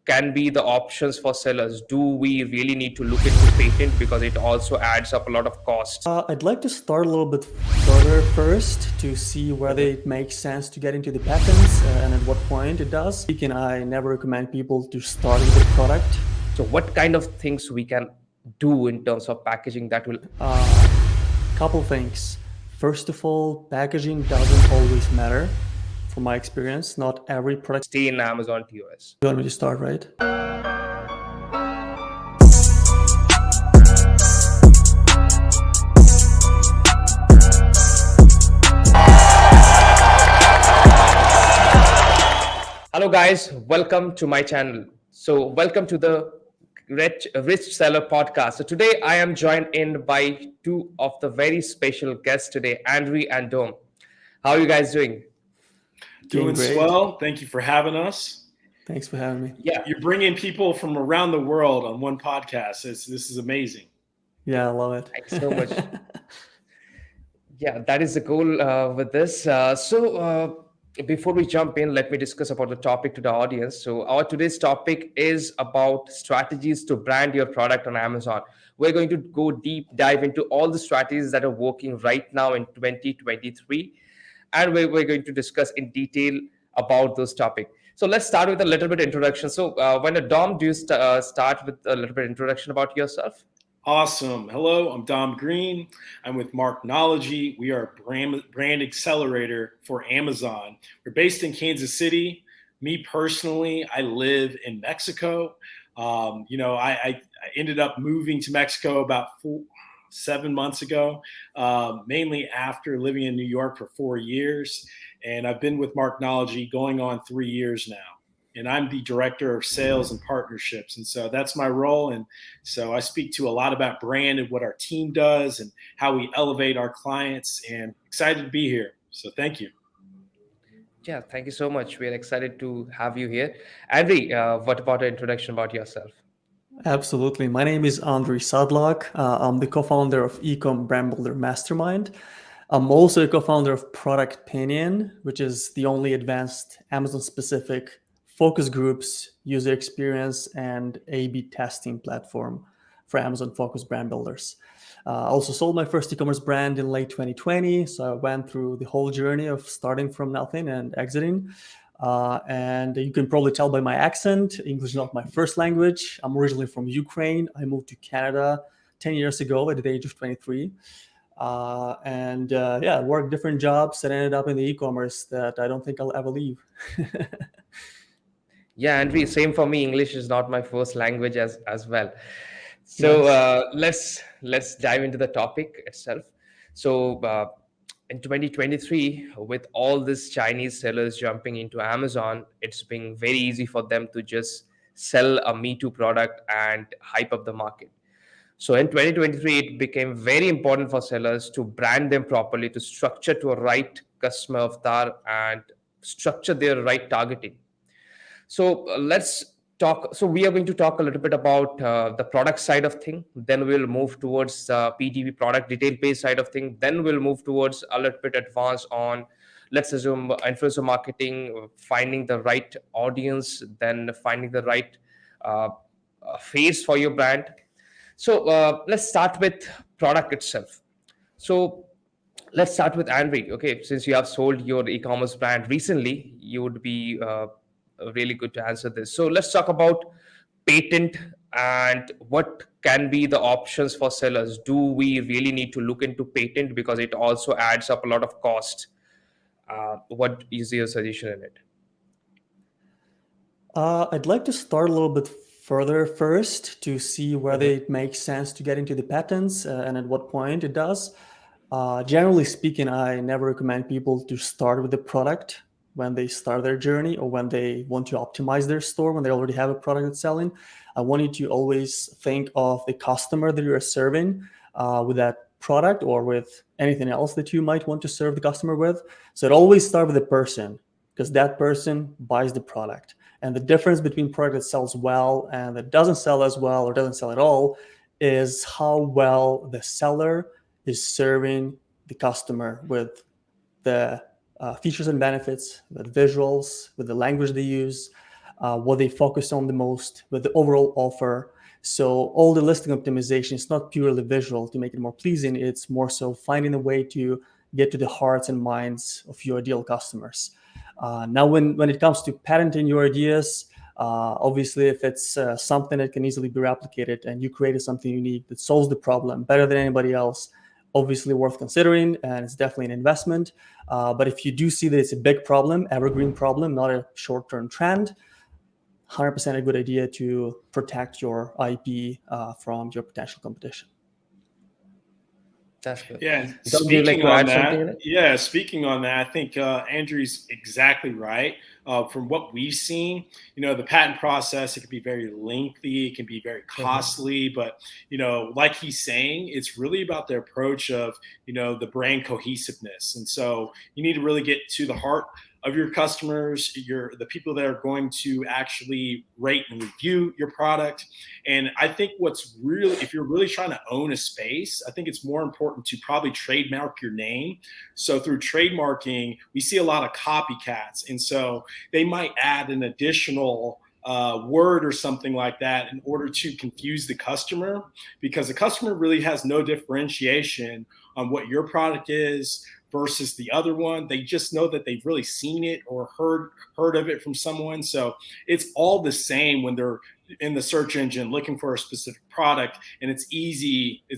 can be the options for sellers? Do we really need to look into patent because it also adds up a lot of costs? I'd like to start a little bit further first to see whether it makes sense to get into the patents and at what point it does. Speaking, I never recommend people to start with a product. So what kind of things we can do in terms of packaging that will Couple things. First of all, packaging doesn't always matter. From my experience, not every product. stay in Amazon POS? You want me to start, right? Hello guys, welcome to my channel. So welcome to the Rich Seller podcast. So today I am joined in by two of the very special guests today, Andri and Dom. How are you guys doing? Doing great. swell. Thank you for having us. Thanks for having me. Yeah, You're bringing people from around the world on one podcast. This is amazing. Yeah, I love it. thanks so much. Yeah, that is the goal with this. Before we jump in, let me discuss about the topic to the audience. So our today's topic is about strategies to brand your product on Amazon. We're going to go deep dive into all the strategies that are working right now in 2023, and we're going to discuss in detail about those topics. So let's start with a little bit introduction. So Dom, do you start with a little bit introduction about yourself? Awesome. Hello, I'm Dom Green. I'm with Marknology. We are a brand accelerator for Amazon. We're based in Kansas City. Me personally, I live in Mexico. I ended up moving to Mexico about 7 months ago, mainly after living in New York for 4 years. And I've been with Marknology going on 3 years now. And I'm the director of sales and partnerships. And so that's my role. And so I speak to a lot about brand and what our team does and how we elevate our clients, and excited to be here. So thank you. Yeah, thank you so much. We're excited to have you here. Andri, what about an introduction about yourself? Absolutely. My name is Andri Sadlak. I'm the co-founder of Ecom Brand Builder Mastermind. I'm also a co-founder of Product Opinion, which is the only advanced Amazon-specific focus groups, user experience, and A/B testing platform for Amazon-focused brand builders. I also sold my first e-commerce brand in late 2020, so I went through the whole journey of starting from nothing and exiting. And you can probably tell by my accent, English is not my first language. I'm originally from Ukraine. I moved to Canada 10 years ago at the age of 23. I worked different jobs and ended up in the e-commerce that I don't think I'll ever leave. Yeah, Andri, same for me. English is not my first language as well. So let's dive into the topic itself. So in 2023, with all these Chinese sellers jumping into Amazon, it's been very easy for them to just sell a Me Too product and hype up the market. So in 2023, it became very important for sellers to brand them properly, to structure to a right customer avatar and structure their right targeting. So let's talk. So we are going to talk a little bit about the product side of thing. Then we'll move towards PDP, product detail page side of thing. Then we'll move towards a little bit advanced on, let's assume, influencer marketing, finding the right audience, then finding the right face for your brand. So let's start with product itself. So let's start with Andri. Okay, since you have sold your e-commerce brand recently, you would be really good to answer this. So let's talk about patent and what can be the options for sellers. Do we really need to look into patent because it also adds up a lot of cost? What is your suggestion in it? I'd like to start a little bit further first to see whether it makes sense to get into the patents and at what point it does. Generally speaking, I never recommend people to start with the product when they start their journey or when they want to optimize their store, when they already have a product that's selling. I want you to always think of the customer that you're serving with that product or with anything else that you might want to serve the customer with. So it always start with the person, because that person buys the product. And the difference between product that sells well and that doesn't sell as well or doesn't sell at all is how well the seller is serving the customer with the features and benefits, the visuals, with the language they use. what they focus on the most with the overall offer. So all the listing optimization is not purely visual to make it more pleasing. It's more so finding a way to get to the hearts and minds of your ideal customers. Now, when it comes to patenting your ideas, obviously, if it's something that can easily be replicated and you created something unique that solves the problem better than anybody else, obviously worth considering, and it's definitely an investment. But if you do see that it's a big problem, evergreen problem, not a short-term trend, 100% a good idea to protect your IP from your potential competition. That's good. Yeah, Dom, would you like to add something in it? speaking on that, I think Andri's exactly right. From what we've seen, the patent process, it can be very lengthy, it can be very costly, but, like he's saying, it's really about the approach of, the brand cohesiveness. And so you need to really get to the heart of your customers, the people that are going to actually rate and review your product. And I think if you're really trying to own a space, I think it's more important to probably trademark your name. So through trademarking, we see a lot of copycats. And so they might add an additional word or something like that in order to confuse the customer, because the customer really has no differentiation on what your product is versus the other one. They just know that they've really seen it or heard of it from someone. So it's all the same when they're in the search engine looking for a specific product, and it's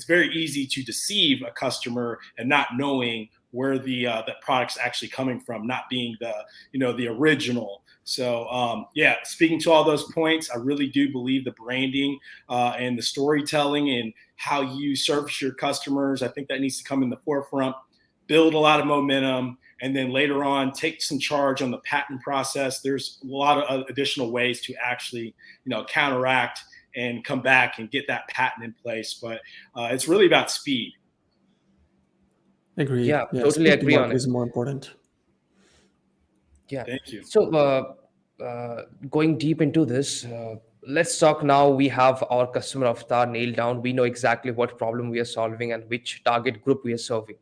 very easy to deceive a customer and not knowing where the product's actually coming from, not being the original. So speaking to all those points, I really do believe the branding and the storytelling and how you service your customers, I think that needs to come in the forefront, build a lot of momentum, and then later on take some charge on the patent process. There's a lot of additional ways to actually, counteract and come back and get that patent in place. But it's really about speed. Agreed. Yeah, totally speed to agree on market it. is more important. Yeah. Thank you. So going deep into this, let's talk now. We have our customer avatar nailed down. We know exactly what problem we are solving and which target group we are serving.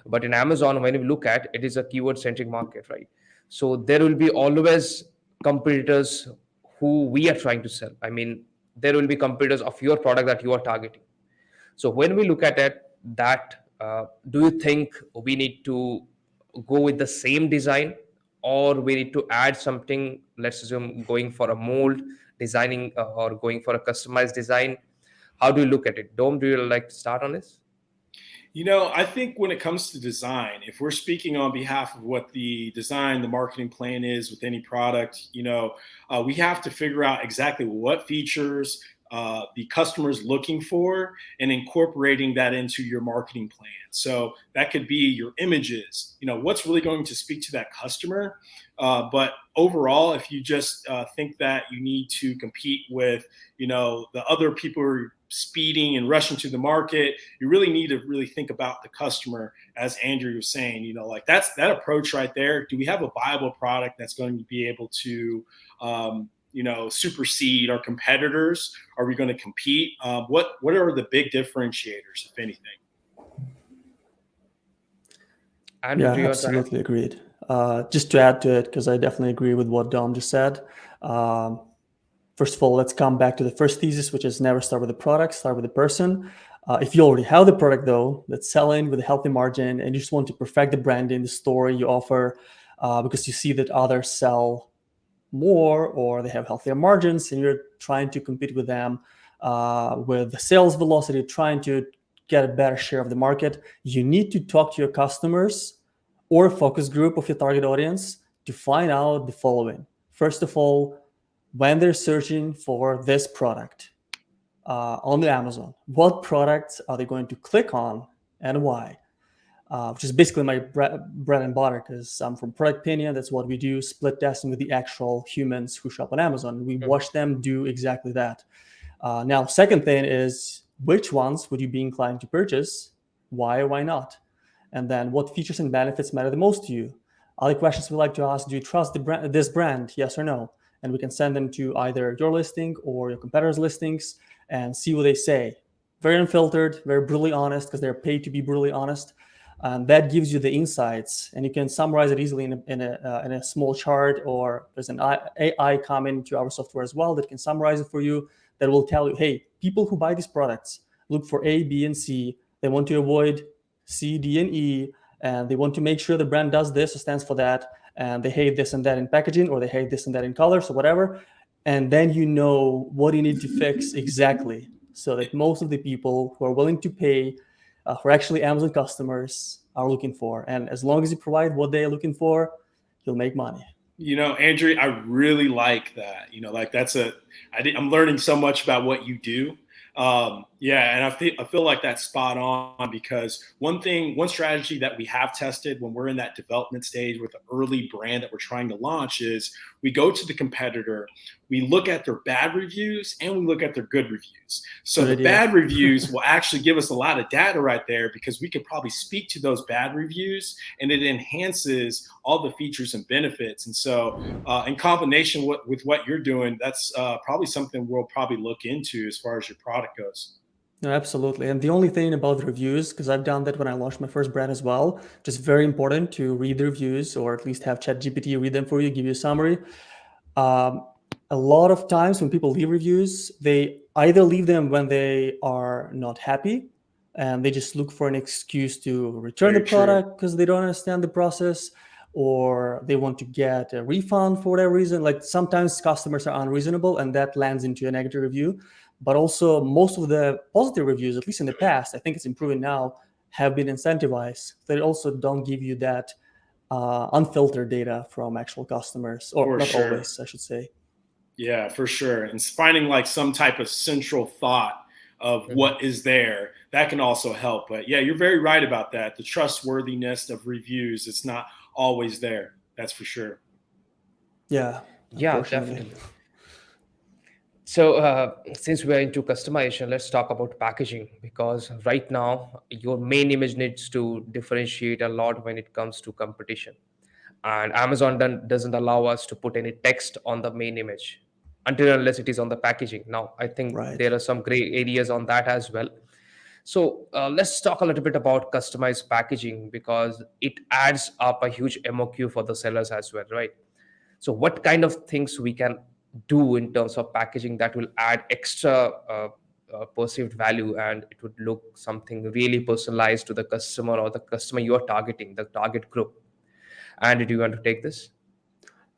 But in Amazon, when you look at it, is a keyword-centric market, right? So there will be always competitors who we are trying to sell. I mean, there will be competitors of your product that you are targeting. So when we look at it, do you think we need to go with the same design, or we need to add something? Let's assume going for a mold designing or going for a customized design. How do you look at it? Dom, do you like to start on this? I think when it comes to design, if we're speaking on behalf of what the design, the marketing plan is with any product, we have to figure out exactly what features the customer's looking for and incorporating that into your marketing plan. So that could be your images, what's really going to speak to that customer. But overall, if you just think that you need to compete with, the other people who are speeding and rushing to the market, you really need to really think about the customer, as Andrew was saying, that's that approach right there. Do we have a viable product that's going to be able to, supersede our competitors? Are we going to compete? What are the big differentiators, if anything? Andrew, Yeah, absolutely agreed. Just to add to it, because I definitely agree with what Dom just said. First of all, let's come back to the first thesis, which is never start with the product, start with the person. If you already have the product, though, that's selling with a healthy margin, and you just want to perfect the branding, the story you offer, because you see that others sell more or they have healthier margins, and you're trying to compete with them with the sales velocity, trying to get a better share of the market, you need to talk to your customers or a focus group of your target audience to find out the following. First of all, when they're searching for this product on the Amazon, what products are they going to click on and why? Which is basically my bread and butter, because I'm from Product Opinion. That's what we do, split testing with the actual humans who shop on Amazon. We watch them do exactly that. Now, second thing is, which ones would you be inclined to purchase? Why or why not? And then what features and benefits matter the most to you? Other questions we like to ask: do you trust this brand? Yes or no? And we can send them to either your listing or your competitors' listings and see what they say. Very unfiltered, very brutally honest, because they're paid to be brutally honest. and that gives you the insights, and you can summarize it easily in a small chart, or there's an AI coming to our software as well that can summarize it for you, that will tell you, hey, people who buy these products look for A, B, and C. They want to avoid C, D, and E, and they want to make sure the brand does this or stands for that, and they hate this and that in packaging, or they hate this and that in colors, or whatever. And then you know what you need to fix exactly, so that most of the people who are willing to pay, who are actually Amazon customers, are looking for. And as long as you provide what they're looking for, you'll make money. Andri, I really like that. Like I'm learning so much about what you do. And I feel like that's spot on, because one strategy that we have tested when we're in that development stage with an early brand that we're trying to launch is we go to the competitor, we look at their bad reviews, and we look at their good reviews. So the bad reviews will actually give us a lot of data right there, because we could probably speak to those bad reviews, and it enhances all the features and benefits. And so in combination with what you're doing, that's probably something we'll probably look into as far as your product goes. No, absolutely. And the only thing about the reviews, because I've done that when I launched my first brand as well, just very important to read the reviews, or at least have ChatGPT read them for you, give you a summary. A lot of times when people leave reviews, they either leave them when they are not happy, and they just look for an excuse to return the product because they don't understand the process, or they want to get a refund for whatever reason. Like, sometimes customers are unreasonable, and that lands into a negative review. But also, most of the positive reviews, at least in the past, I think it's improving now, have been incentivized. They also don't give you that unfiltered data from actual customers, or not always, I should say. Yeah, for sure. And finding like some type of central thought of what is there, that can also help. But yeah, you're very right about that. The trustworthiness of reviews, it's not always there. That's for sure. Yeah, definitely. So since we're into customization, let's talk about packaging, because right now your main image needs to differentiate a lot when it comes to competition. And Amazon doesn't allow us to put any text on the main image until unless it is on the packaging. Now, I think there are some gray areas on that as well. So let's talk a little bit about customized packaging, because it adds up a huge MOQ for the sellers as well, right? So what kind of things we can do in terms of packaging that will add extra perceived value, and it would look something really personalized to the customer, or the customer you are targeting, the target group? And do you want to take this?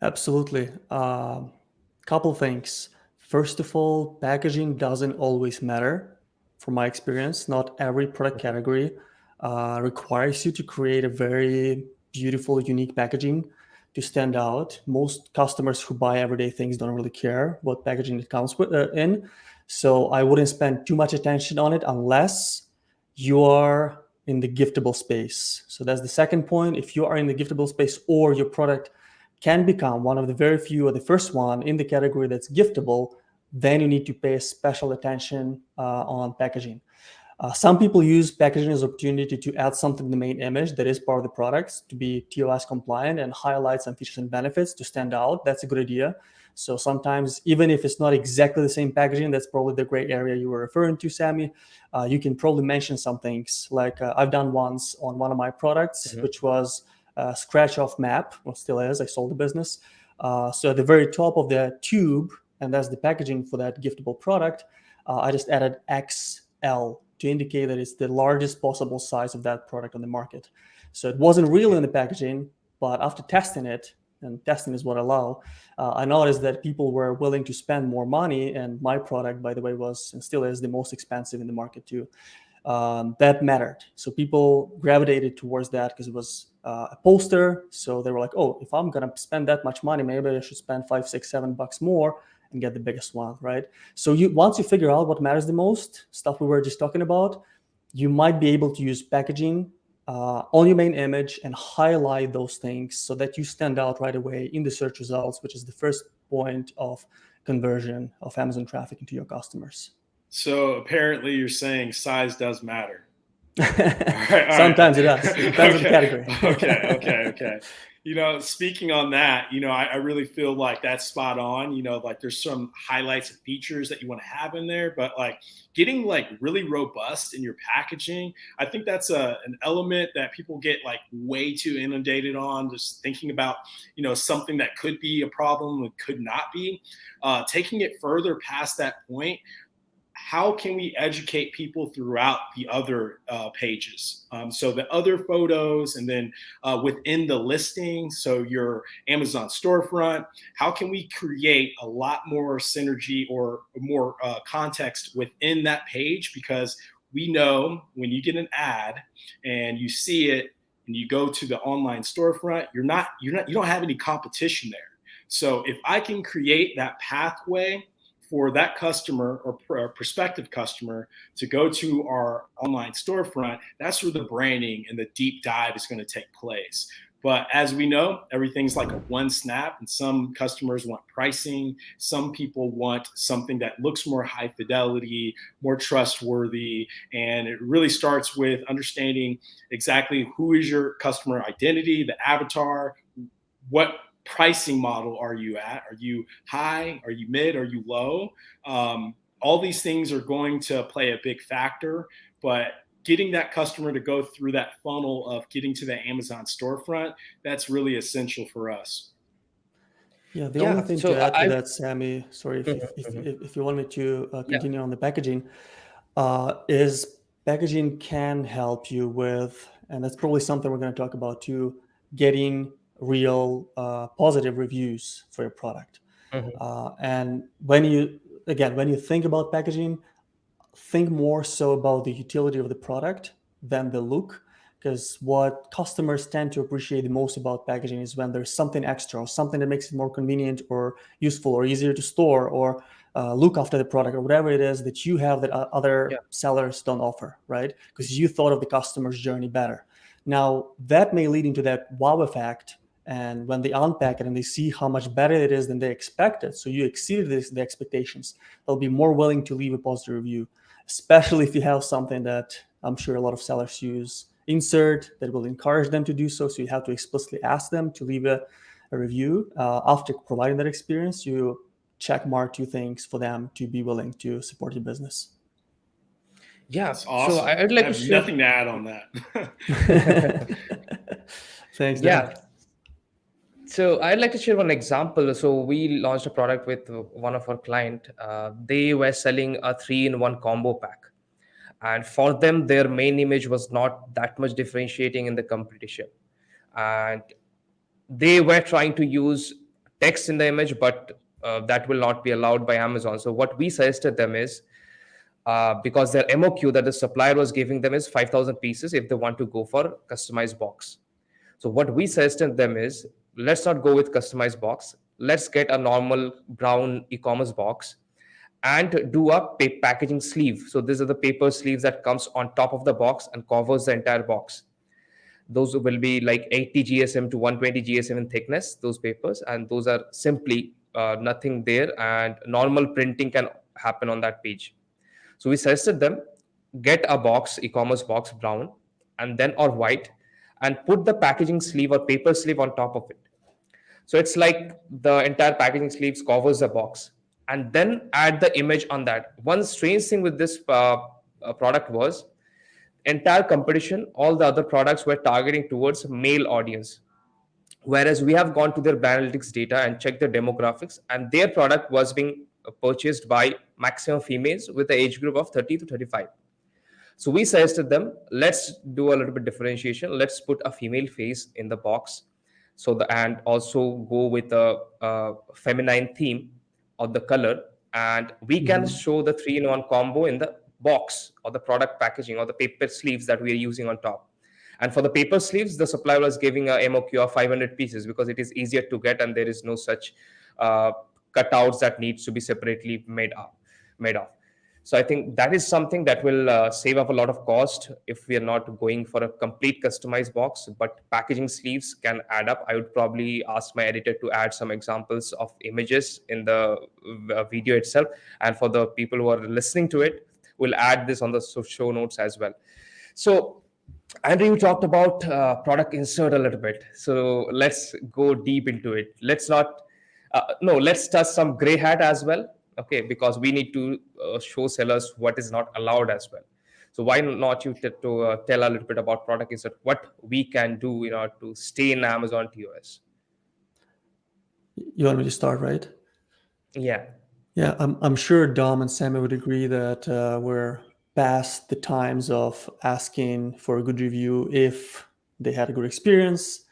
Absolutely. Couple things. First of all, packaging doesn't always matter. From my experience, not every product category requires you to create a very beautiful, unique packaging to stand out. Most customers who buy everyday things don't really care what packaging it comes with, in. So I wouldn't spend too much attention on it unless you are in the giftable space. So that's the second point. If you are in the giftable space, or your product can become one of the very few, or the first one in the category that's giftable, then you need to pay special attention on packaging. Some people use packaging as an opportunity to add something to the main image that is part of the products, to be TOS compliant and highlight some features and benefits to stand out. That's a good idea. So sometimes, even if it's not exactly the same packaging, that's probably the gray area you were referring to, Sammy. You can probably mention some things, like I've done once on one of my products, which was a scratch off map, or still is. I sold the business. So at the very top of the tube, and that's the packaging for that giftable product, I just added XL to indicate that it's the largest possible size of that product on the market. So it wasn't real in the packaging, but after testing it, and testing is what I allow, I noticed that people were willing to spend more money, and my product, by the way, was and still is the most expensive in the market too. That mattered. So people gravitated towards that because it was a poster. So they were like, oh, if I'm going to spend that much money, maybe I should spend $5, $6, $7 more and get the biggest one, right? So once you figure out what matters the most, stuff we were just talking about, you might be able to use packaging on your main image and highlight those things so that you stand out right away in the search results, which is the first point of conversion of Amazon traffic into your customers. So apparently you're saying size does matter. Sometimes it does. It depends on the category. Okay. Speaking on that, I really feel like that's spot on. Like there's some highlights and features that you want to have in there, but like getting like really robust in your packaging, I think that's an element that people get like way too inundated on, just thinking about, something that could be a problem and could not be. Taking it further past that point, how can we educate people throughout the other pages? So the other photos, and then within the listing, so your Amazon storefront, how can we create a lot more synergy or more context within that page? Because we know when you get an ad and you see it and you go to the online storefront, you don't have any competition there. So if I can create that pathway for that customer or prospective customer to go to our online storefront, that's where the branding and the deep dive is going to take place. But as we know, everything's like a one snap, and some customers want pricing. Some people want something that looks more high fidelity, more trustworthy. And it really starts with understanding exactly who is your customer identity, the avatar, what pricing model are you at? Are you high? Are you mid? Are you low? All these things are going to play a big factor, but getting that customer to go through that funnel of getting to the Amazon storefront, that's really essential for us. Yeah, the only thing So to add to I that, Sammy, sorry, if you want me to yeah. continue on the packaging, is packaging can help you with, and that's probably something we're going to talk about too, getting real positive reviews for your product. Mhm. And when you think about packaging, think more so about the utility of the product than the look, because what customers tend to appreciate the most about packaging is when there's something extra or something that makes it more convenient or useful or easier to store or look after the product or whatever it is that you have that other Yeah. sellers don't offer, right? Because you thought of the customer's journey better. Now that may lead into that wow effect, and when they unpack it and they see how much better it is than they expected, so you exceeded the expectations, they'll be more willing to leave a positive review, especially if you have something that I'm sure a lot of sellers use insert that will encourage them to do so. So you have to explicitly ask them to leave a review. After providing that experience, you check mark two things for them to be willing to support your business. Yeah. That's So awesome. I'd I like to have share. nothing to add on that. Thanks, Dan. Yeah. So I'd like to share one example. So we launched a product with one of our client. They were selling a 3-in-1 combo pack, and for them, their main image was not that much differentiating in the competition, and they were trying to use text in the image, but that will not be allowed by Amazon. So what we suggested them is, because their MOQ that the supplier was giving them is 5,000 pieces if they want to go for customized box. So what we suggested them is, let's not go with customized box. Let's get a normal brown e-commerce box and do a packaging sleeve. So these are the paper sleeves that comes on top of the box and covers the entire box. Those will be like 80 GSM to 120 GSM in thickness, those papers, and those are simply nothing there, and normal printing can happen on that page. So we suggested them, get a box, e-commerce box, brown, and then or white, and put the packaging sleeve or paper sleeve on top of it. So it's like the entire packaging sleeves covers the box, and then add the image on that. One strange thing with this product was, entire competition, all the other products were targeting towards male audience, whereas we have gone to their brand analytics data and checked the demographics, and their product was being purchased by maximum females with the age group of 30 to 35. So we suggested them, let's do a little bit differentiation. Let's put a female face in the box, and also go with a feminine theme of the color, and we can Mhm. show the 3-in-1 combo in the box or the product packaging or the paper sleeves that we are using on top. And for the paper sleeves, the supplier was giving a MOQ of 500 pieces because it is easier to get and there is no such uh, cutouts that needs to be separately made of. So I think that is something that will save up a lot of cost if we are not going for a complete customized box, but packaging sleeves can add up. I would probably ask my editor to add some examples of images in the video itself. And for the people who are listening to it, we'll add this on the show notes as well. So Andrew, you talked about product insert a little bit. So let's go deep into it. Let's not, no, let's touch some gray hat as well. Okay, because we need to show sellers what is not allowed as well. So why not you tell a little bit about product insert, what we can do in order to stay in Amazon TOS? You want me to start, right? Yeah. Yeah, I'm sure Dom and Sammy would agree that we're past the times of asking for a good review if they had a good experience,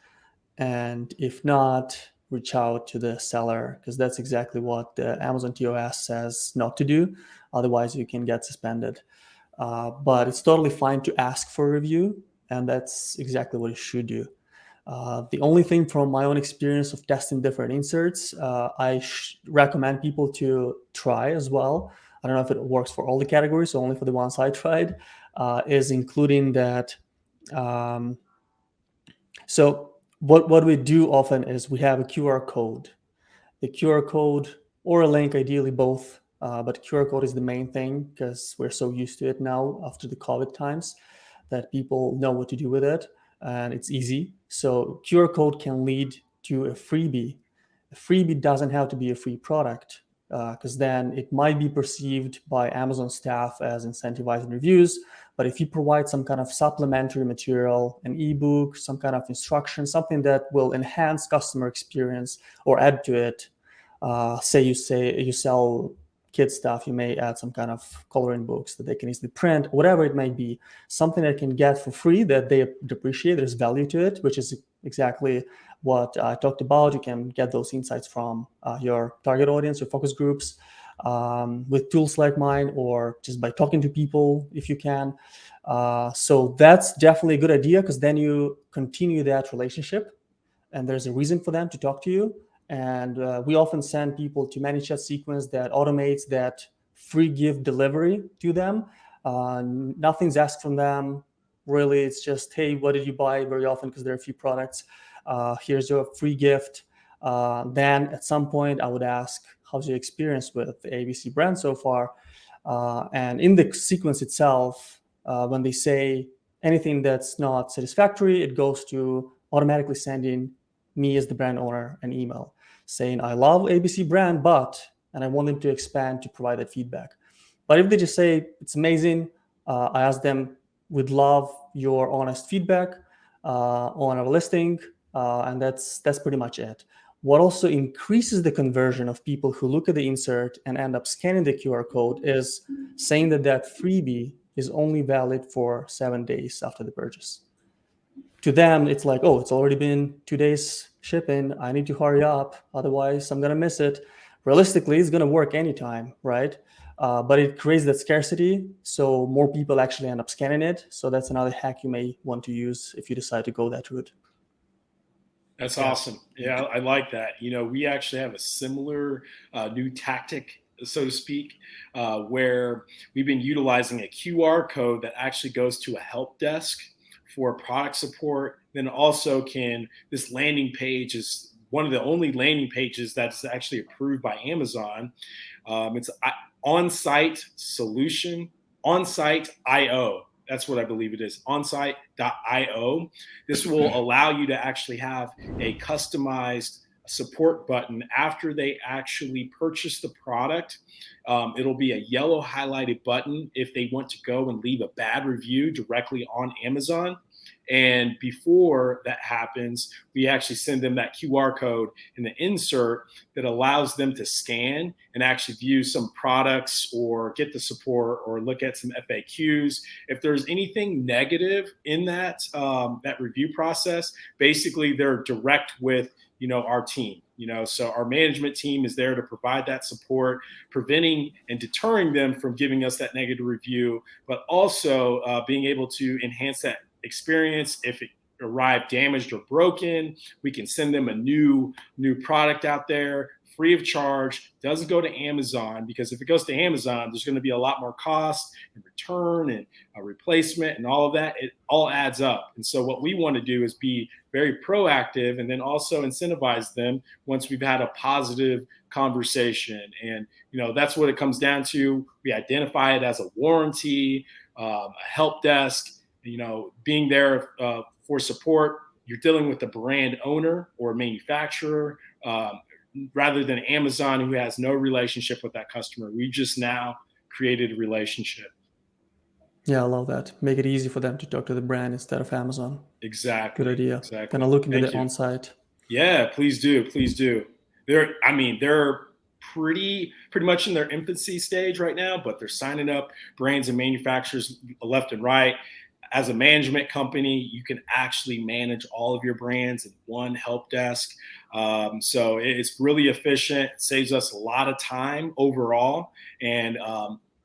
and if not, reach out to the seller, because that's exactly what the Amazon TOS says not to do. Otherwise, you can get suspended. But it's totally fine to ask for a review, and that's exactly what you should do. The only thing from my own experience of testing different inserts, I recommend people to try as well. I don't know if it works for all the categories, so only for the ones I tried, is including that. Um, so what we do often is we have a QR code. The QR code or a link, ideally both, but QR code is the main thing because we're so used to it now after the COVID times that people know what to do with it, and it's easy. So QR code can lead to a freebie. A freebie doesn't have to be a free product, because then it might be perceived by Amazon staff as incentivizing reviews. But if you provide some kind of supplementary material, an ebook, some kind of instruction, something that will enhance customer experience or add to it, say you sell kid stuff, you may add some kind of coloring books that they can easily print, whatever it might be, something that can get for free that they appreciate. There's value to it, which is exactly what I talked about. You can get those insights from your target audience, your focus groups, with tools like mine, or just by talking to people if you can. So that's definitely a good idea, because then you continue that relationship and there's a reason for them to talk to you. And we often send people to ManyChat sequence that automates that free gift delivery to them. Nothing's asked from them, really. It's just, hey, what did you buy? Very often, because there are a few products. Here's your free gift. Then at some point, I would ask, how's your experience with the ABC brand so far? And in the sequence itself, when they say anything that's not satisfactory, it goes to automatically sending me as the brand owner an email saying, I love ABC brand, and I want them to expand to provide that feedback. But if they just say it's amazing, I ask them, we'd love your honest feedback on our listing, and that's pretty much it. What also increases the conversion of people who look at the insert and end up scanning the QR code is saying that freebie is only valid for 7 days after the purchase. To them, it's like, oh, it's already been 2 days shipping. I need to hurry up, otherwise I'm gonna miss it. Realistically, it's gonna work anytime, right? But it creates that scarcity, so more people actually end up scanning it. So that's another hack you may want to use if you decide to go that route. That's awesome. Yeah, I like that. We actually have a similar new tactic, so to speak, where we've been utilizing a QR code that actually goes to a help desk for product support. Then also this landing page is one of the only landing pages that's actually approved by Amazon. It's on-site solution, on-site.io. That's what I believe it is, onsite.io. This will allow you to actually have a customized support button after they actually purchase the product. It'll be a yellow highlighted button if they want to go and leave a bad review directly on Amazon. And before that happens, we actually send them that QR code in the insert that allows them to scan and actually view some products or get the support or look at some FAQs. If there's anything negative in that review process, basically they're direct with our team. So our management team is there to provide that support, preventing and deterring them from giving us that negative review, but also being able to enhance that experience. If it arrived damaged or broken, we can send them a new product out there free of charge. Doesn't go to Amazon, because if it goes to Amazon, there's going to be a lot more cost and return and a replacement and all of that. It all adds up. And so what we want to do is be very proactive and then also incentivize them once we've had a positive conversation. And that's what it comes down to. We identify it as a warranty, a help desk. being there for support. You're dealing with the brand owner or manufacturer rather than Amazon, who has no relationship with that customer. We just now created a relationship. Yeah, I love that. Make it easy for them to talk to the brand instead of Amazon. Exactly. Good idea. Exactly. Gonna look into Thank the you. on-site. Yeah, please do. Please do. They're pretty much in their infancy stage right now, but they're signing up brands and manufacturers left and right. As a management company, you can actually manage all of your brands in one help desk. So it's really efficient. It saves us a lot of time overall. And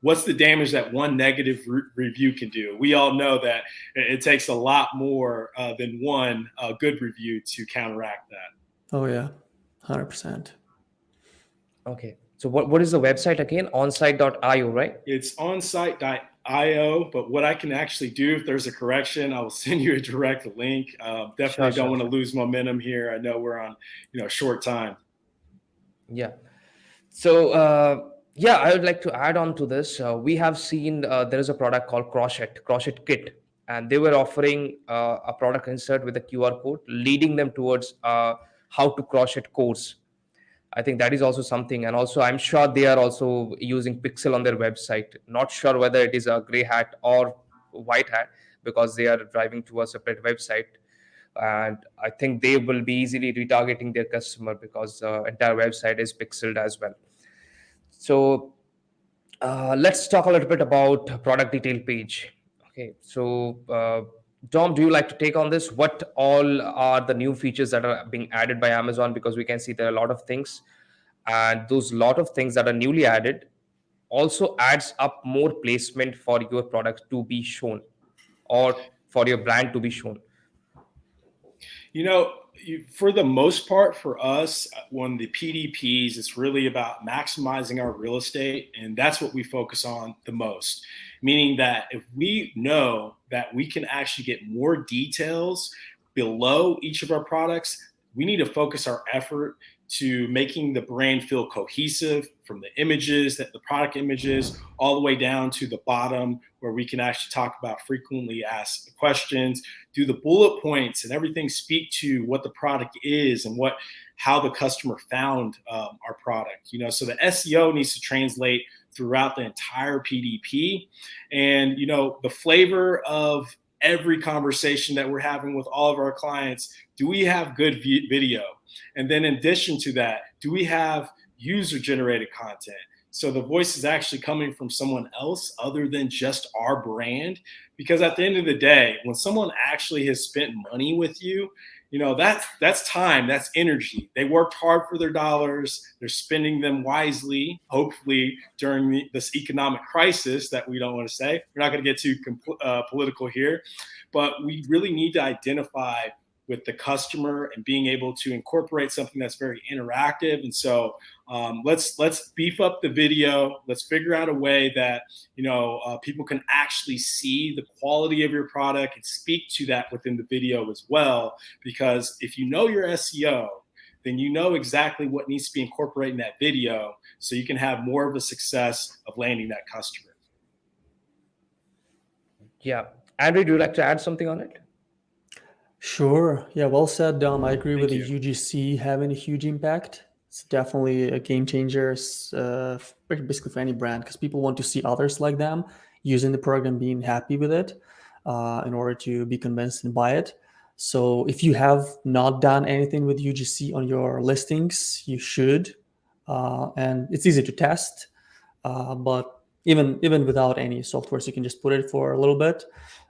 what's the damage that one negative review can do? We all know that it takes a lot more than one good review to counteract that. Oh yeah, 100%. Okay. So what is the website again? Onsite.io, right? It's onsite.io, but what I can actually do, if there's a correction, I will send you a direct link. Definitely don't want to lose momentum here. I know we're on, short time. Yeah. So I would like to add on to this. We have seen there is a product called Crochet Kit, and they were offering a product insert with a QR code, leading them towards how to crochet course. I think that is also something. And also, I'm sure they are also using Pixel on their website. Not sure whether it is a gray hat or white hat, because they are driving to a separate website. And I think they will be easily retargeting their customer, because the entire website is pixeled as well. So let's talk a little bit about product detail page. Okay, so Dom, do you like to take on this? What all are the new features that are being added by Amazon? Because we can see there are a lot of things, and those lot of things that are newly added also adds up more placement for your product to be shown, or for your brand to be shown. For the most part, for us, when the PDPs, it's really about maximizing our real estate. And that's what we focus on the most. Meaning that if we know that we can actually get more details below each of our products, we need to focus our effort to making the brand feel cohesive, from the images, that the product images, all the way down to the bottom, where we can actually talk about frequently asked questions, do the bullet points and everything speak to what the product is and how the customer found our product. So the SEO needs to translate throughout the entire PDP. And the flavor of every conversation that we're having with all of our clients, do we have good video? And then in addition to that, do we have user generated content? So the voice is actually coming from someone else other than just our brand. Because at the end of the day, when someone actually has spent money with you, that's time, that's energy. They worked hard for their dollars. They're spending them wisely, hopefully during this economic crisis that we don't want to say. We're not going to get too political here, but we really need to identify with the customer and being able to incorporate something that's very interactive. And so let's beef up the video. Let's figure out a way that people can actually see the quality of your product and speak to that within the video as well. Because if you know your SEO, then you know exactly what needs to be incorporated in that video, so you can have more of a success of landing that customer. Yeah, Andri, do you like to add something on it? Sure. Yeah, well said, Dom. I agree with the UGC having a huge impact. It's definitely a game changer, basically for any brand, because people want to see others like them using the program, being happy with it, in order to be convinced and buy it. So if you have not done anything with UGC on your listings, you should. And it's easy to test, but even without any software, so you can just put it for a little bit.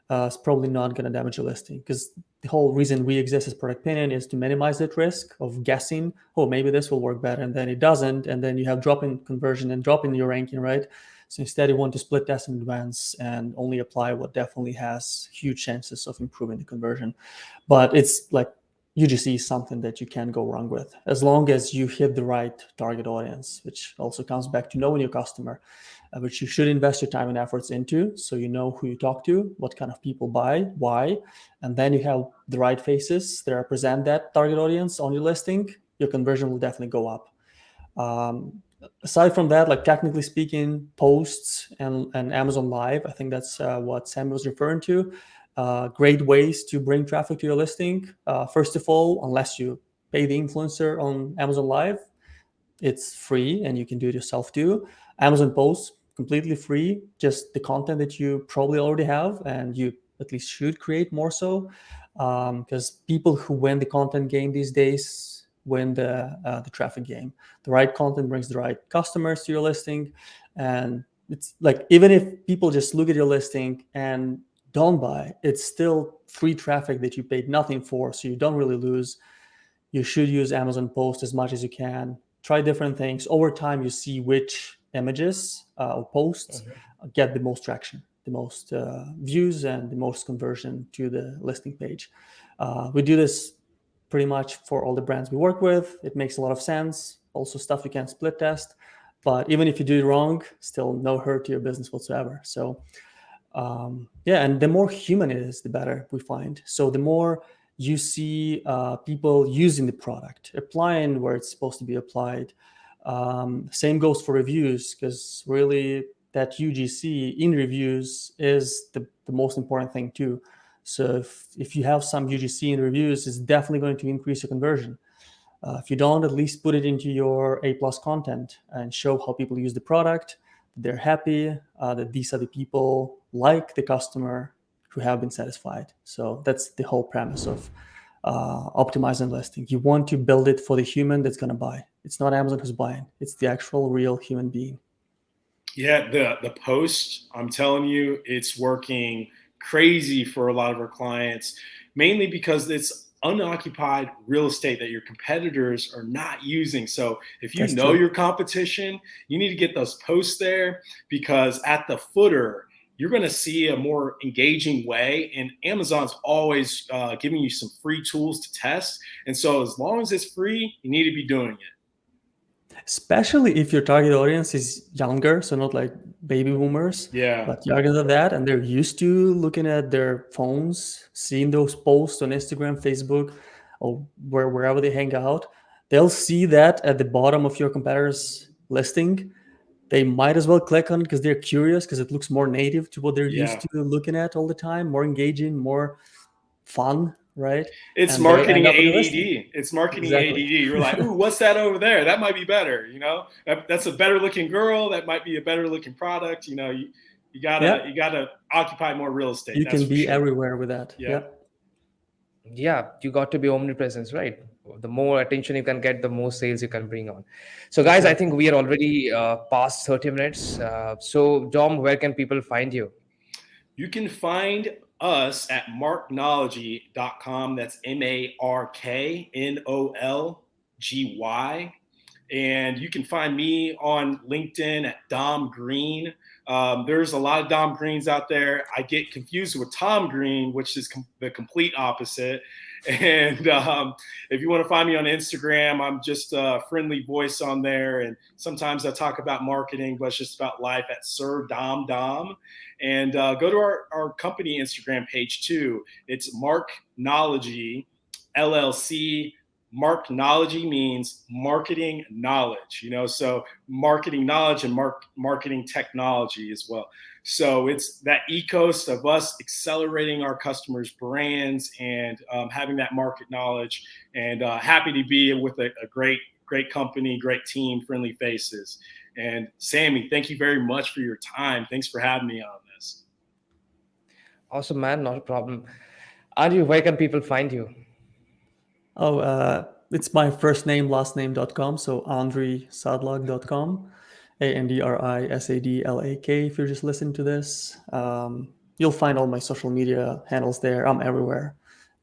It's probably not going to damage your listing, because the whole reason we exist as Product Opinion is to minimize that risk of guessing, oh, maybe this will work better, and then it doesn't, and then you have drop in conversion and drop in your ranking, right? So instead, you want to split test in advance and only apply what definitely has huge chances of improving the conversion. But it's like UGC is something that you can't go wrong with, as long as you hit the right target audience, which also comes back to knowing your customer, which you should invest your time and efforts into, so you know who you talk to, what kind of people buy, why, and then you have the right faces that represent that target audience on your listing, your conversion will definitely go up. Aside from that, like technically speaking, posts and Amazon Live, I think that's what Sam was referring to. great ways to bring traffic to your listing. First of all, unless you pay the influencer on Amazon Live, it's free and you can do it yourself too. Amazon Posts, completely free, just the content that you probably already have and you at least should create more so. Because people who win the content game these days win the traffic game. The right content brings the right customers to your listing. And it's like, even if people just look at your listing and don't buy, it's still free traffic that you paid nothing for. So you don't really lose. You should use Amazon Post as much as you can. Try different things. Over time, you see which images or posts get the most traction, the most views, and the most conversion to the listing page. We do this pretty much for all the brands we work with. It makes a lot of sense. Also, stuff you can split test. But even if you do it wrong, still no hurt to your business whatsoever. So, yeah, and the more human it is, the better we find. So the more you see people using the product, applying where it's supposed to be applied. Same goes for reviews, because really that UGC in reviews is the most important thing too. So if you have some UGC in reviews, it's definitely going to increase your conversion. If you don't, at least put it into your A+ content and show how people use the product, they're happy, that these are the people like the customer who have been satisfied. So that's the whole premise of optimizing listing. You want to build it for the human that's going to buy. It's not Amazon who's buying. It's the actual real human being. Yeah, the post, I'm telling you, it's working crazy for a lot of our clients, mainly because it's unoccupied real estate that your competitors are not using. So if you That's know true. your competition, you need to get those posts there, because at the footer, you're going to see a more engaging way. And Amazon's always giving you some free tools to test. And so as long as it's free, you need to be doing it. Especially if your target audience is younger, so not like baby boomers, Yeah. but younger than that, and they're used to looking at their phones, seeing those posts on Instagram, Facebook, or wherever they hang out. They'll see that at the bottom of your competitor's listing. They might as well click on it because they're curious, because it looks more native to what they're used Yeah. to looking at all the time, more engaging, more fun, right? It's And they'll end marketing up in your listing. ADD. It's marketing Exactly. ADD. You're like, ooh, what's that over there? That might be better. You know, that's a better looking girl. That might be a better looking product. You know, you Yeah, gotta occupy more real estate. you That's can for be sure. everywhere with that. Yeah. Yeah. Yeah, you got to be omnipresent, right? The more attention you can get, the more sales you can bring on. So guys, I think Exactly. we are already past 30 minutes. So Dom, where can people find you? You can find us at marknology.com. That's MarkNolgy. And you can find me on LinkedIn at Dom Green. There's a lot of Dom Greens out there. I get confused with Tom Green, which is the complete opposite. And if you want to find me on Instagram, I'm just a friendly voice on there. And sometimes I talk about marketing, but it's just about life at Sir Dom Dom. And go to our company Instagram page too. It's Marknology LLC. Marknology means marketing knowledge, you know, so marketing knowledge and marketing technology as well. So it's that ethos of us accelerating our customers' brands and having that market knowledge. And happy to be with a great company, great team, friendly faces. And Sammy, thank you very much for your time. Thanks for having me on this. Awesome, man. Not a problem. Andri, where can people find you? Oh, it's my first name, last name.com. So andrisadlak.com, ANDRISADLAK. If you're just listening to this, you'll find all my social media handles there. I'm everywhere: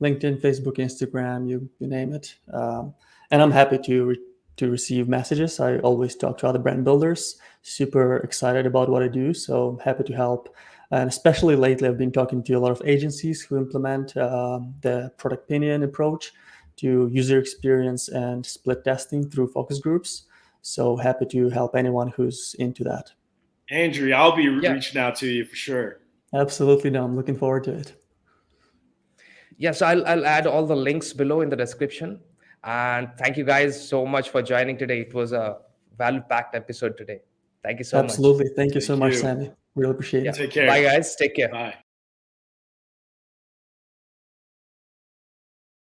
LinkedIn, Facebook, Instagram, you name it. And I'm happy to receive messages. I always talk to other brand builders. Super excited about what I do. So happy to help. And especially lately, I've been talking to a lot of agencies who implement the product opinion approach to user experience and split testing through focus groups. So happy to help anyone who's into that. Andri, I'll be Yeah. reaching out to you for sure. Absolutely, no, I'm looking forward to it. Yes, I'll add all the links below in the description. And thank you guys so much for joining today. It was a value-packed episode today. Thank you so much. Absolutely. Thank you so Thank much, you. Sammy. Really appreciate Yeah. it. Take care. Bye, guys. Take care. Bye.